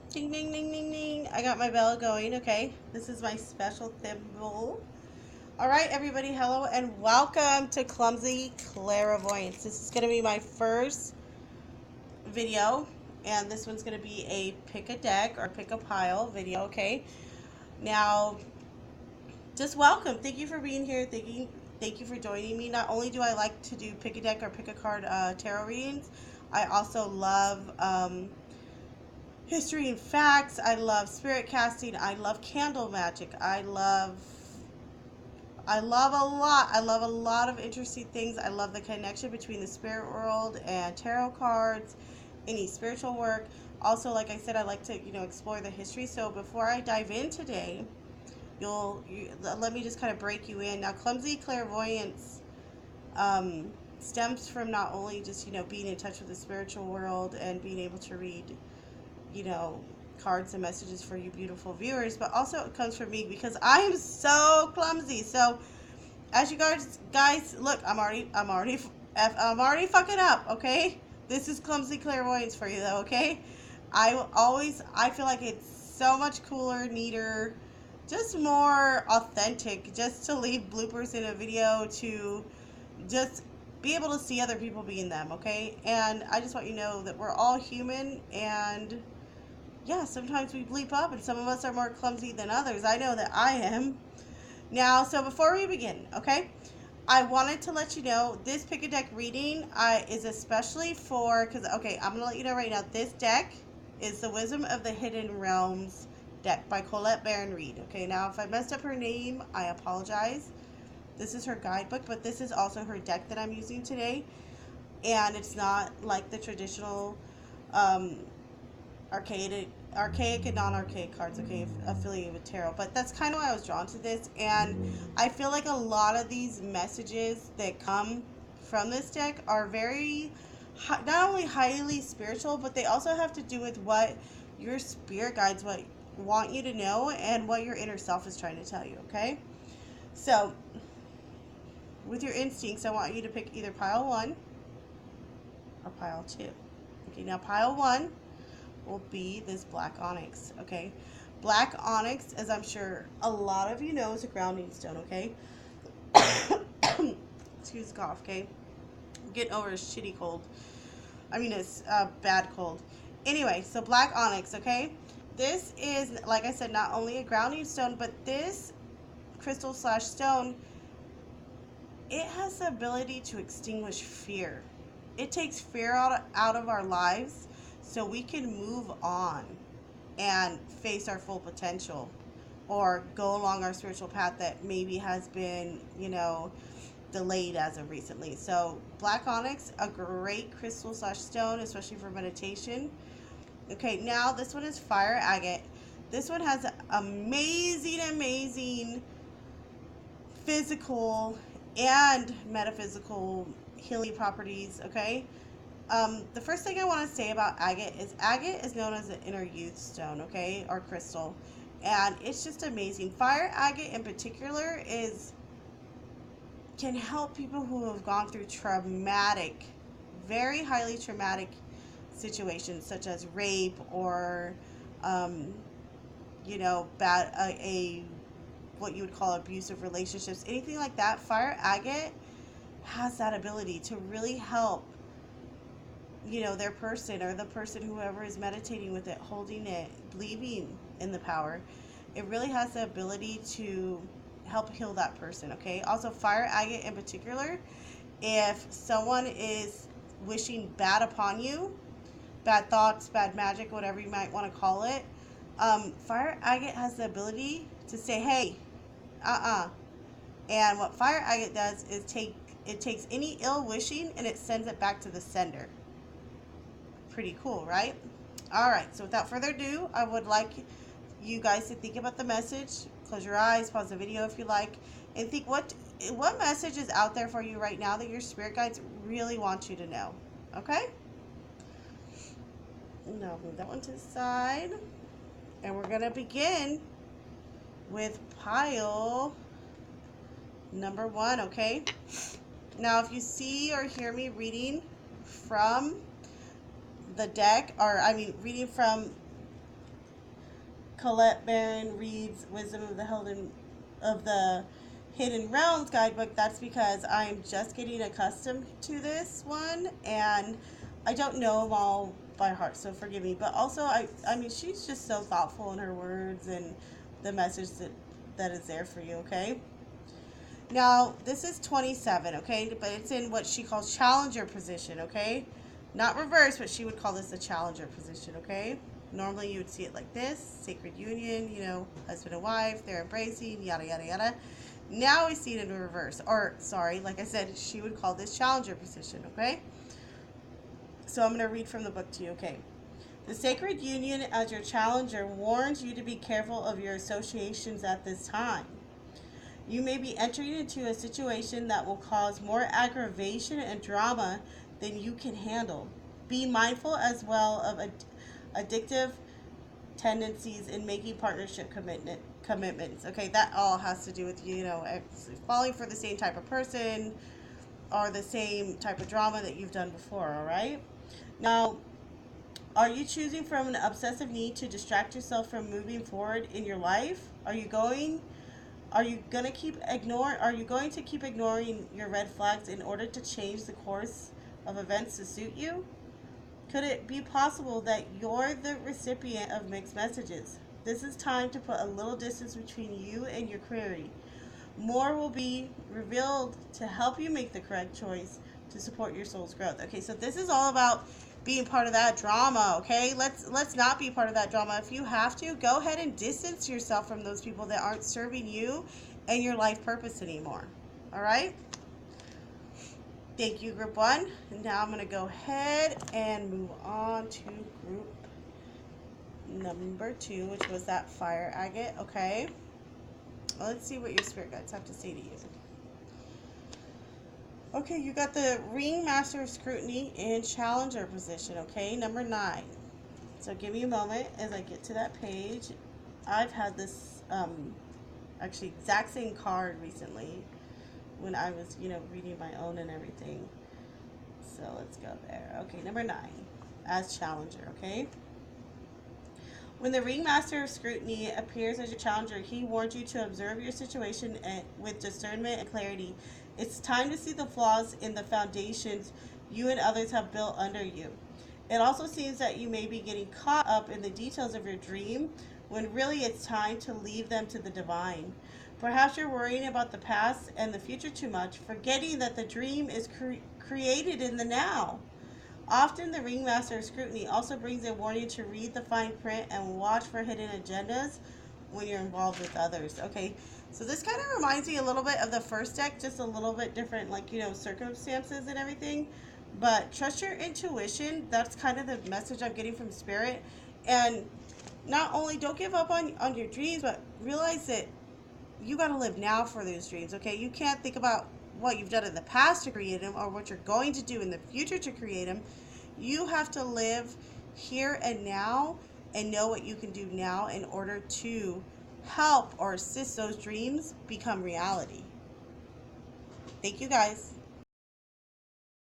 Ding, ding, ding, ding, ding. I got my bell going. Okay. This is my special thimble. All right, everybody. Hello and welcome to Clumsy Clarivoyance. This is going to be my first video, and this one's going to be a pick a deck or pick a pile video. Okay. Now, just welcome. Thank you for being here. Thank you for joining me. Not only do I like to do pick a deck or pick a card tarot readings, I also love history and facts. I love spirit casting. I love candle magic. I love a lot. I love a lot of interesting things. I love the connection between the spirit world and tarot cards, any spiritual work. Also, like I said, I like to, explore the history. So before I dive in today, let me just kind of break you in. Now, clumsy clairvoyance stems from not only just, being in touch with the spiritual world and being able to read, you know, cards and messages for you beautiful viewers, but also it comes from me because I am so clumsy. So as you guys look, I'm already fucking up, okay? This is clumsy clairvoyance for you though, okay? I feel like it's so much cooler, neater, just more authentic just to leave bloopers in a video to just be able to see other people being them, okay? And I just want you to know that we're all human, and yeah, sometimes we bleep up, and some of us are more clumsy than others. I know that I am. Now, so before we begin, okay, I wanted to let you know this pick a deck reading is especially for, because, okay, I'm going to let you know right now, this deck is the Wisdom of the Hidden Realms deck by Colette Baron Reed. Okay, now if I messed up her name, I apologize. This is her guidebook, but this is also her deck that I'm using today. And it's not like the traditional um, archaic and non-archaic cards, okay, affiliated with tarot. But that's kind of why I was drawn to this, and I feel like a lot of these messages that come from this deck are very, not only highly spiritual, but they also have to do with what your spirit guides want you to know and what your inner self is trying to tell you, okay? So, with your instincts, I want you to pick either pile 1 or pile 2. Okay, now pile 1 will be this black onyx, okay? Black onyx, as I'm sure a lot of you know, is a grounding stone, okay? Excuse the cough, okay? I'm getting over a shitty cold. I mean, it's a bad cold. Anyway, so black onyx, okay? This is, like I said, not only a grounding stone, but this crystal slash stone, it has the ability to extinguish fear. It takes fear out of our lives so we can move on and face our full potential or go along our spiritual path that maybe has been, delayed as of recently. So black onyx, a great crystal slash stone, especially for meditation. Okay, now this one is fire agate. This one has amazing physical and metaphysical healing properties, okay? The first thing I want to say about agate is known as the inner youth stone, okay, or crystal, and it's just amazing. Fire agate in particular can help people who have gone through traumatic, very highly traumatic situations such as rape or, bad a what you would call abusive relationships, anything like that. Fire agate has that ability to really help their person or the person, whoever is meditating with it, holding it, believing in the power. It really has the ability to help heal that person, okay? Also, fire agate in particular, if someone is wishing bad upon you, bad thoughts, bad magic, whatever you might want to call it, fire agate has the ability to say, hey, and what fire agate does is it takes any ill wishing and it sends it back to the sender. Pretty cool, right? All right, so without further ado, I would like you guys to think about the message. Close your eyes, pause the video if you like, and think what message is out there for you right now that your spirit guides really want you to know. Okay? Now move that one to the side, and we're gonna begin with pile number 1. Okay? Now, if you see or hear me reading from the deck, or I mean reading from Colette Barron reads Wisdom of the Hidden Realms guidebook, that's because I'm just getting accustomed to this one, and I don't know them all by heart, so forgive me. But also, I mean, she's just so thoughtful in her words and the message that is there for you, okay? Now, this is 27, okay? But it's in what she calls challenger position, okay? Not reverse, but she would call this a challenger position, okay? Normally, you would see it like this, sacred union, you know, husband and wife, they're embracing, yada, yada, yada. Now we see it in reverse. Or, sorry, like I said, she would call this challenger position, okay? So I'm going to read from the book to you, okay? The sacred union as your challenger warns you to be careful of your associations at this time. You may be entering into a situation that will cause more aggravation and drama than you can handle. Be mindful as well of addictive tendencies in making partnership commitments. Okay, that all has to do with, you know, falling for the same type of person or the same type of drama that you've done before, all right? Now, are you choosing from an obsessive need to distract yourself from moving forward in your life? Are you going to keep ignoring your red flags in order to change the course of events to suit you? Could it be possible that you're the recipient of mixed messages? This is time to put a little distance between you and your query. More will be revealed to help you make the correct choice to support your soul's growth. Okay, so this is all about being part of that drama, okay? Let's not be part of that drama. If you have to, go ahead and distance yourself from those people that aren't serving you and your life purpose anymore. All right? Thank you, group 1. And now I'm going to go ahead and move on to group number 2, which was that fire agate, okay? Well, let's see what your spirit guides have to say to you. Okay, you got the Ring Master of Scrutiny in Challenger position, okay? Number 9. So give me a moment as I get to that page. I've had this, actually, exact same card recently when I was, you know, reading my own and everything. So let's go there. Okay, number 9, as Challenger, okay? When the Ringmaster of Scrutiny appears as your challenger, he warns you to observe your situation with discernment and clarity. It's time to see the flaws in the foundations you and others have built under you. It also seems that you may be getting caught up in the details of your dream when really it's time to leave them to the divine. Perhaps you're worrying about the past and the future too much, forgetting that the dream is created in the now. Often the Ringmaster of Scrutiny also brings a warning to read the fine print and watch for hidden agendas when you're involved with others. Okay, so this kind of reminds me a little bit of the first deck, just a little bit different, like, you know, circumstances and everything. But trust your intuition. That's kind of the message I'm getting from Spirit. And not only don't give up on your dreams, but realize that you got to live now for those dreams, okay? You can't think about what you've done in the past to create them or what you're going to do in the future to create them. You have to live here and now and know what you can do now in order to help or assist those dreams become reality. Thank you, guys.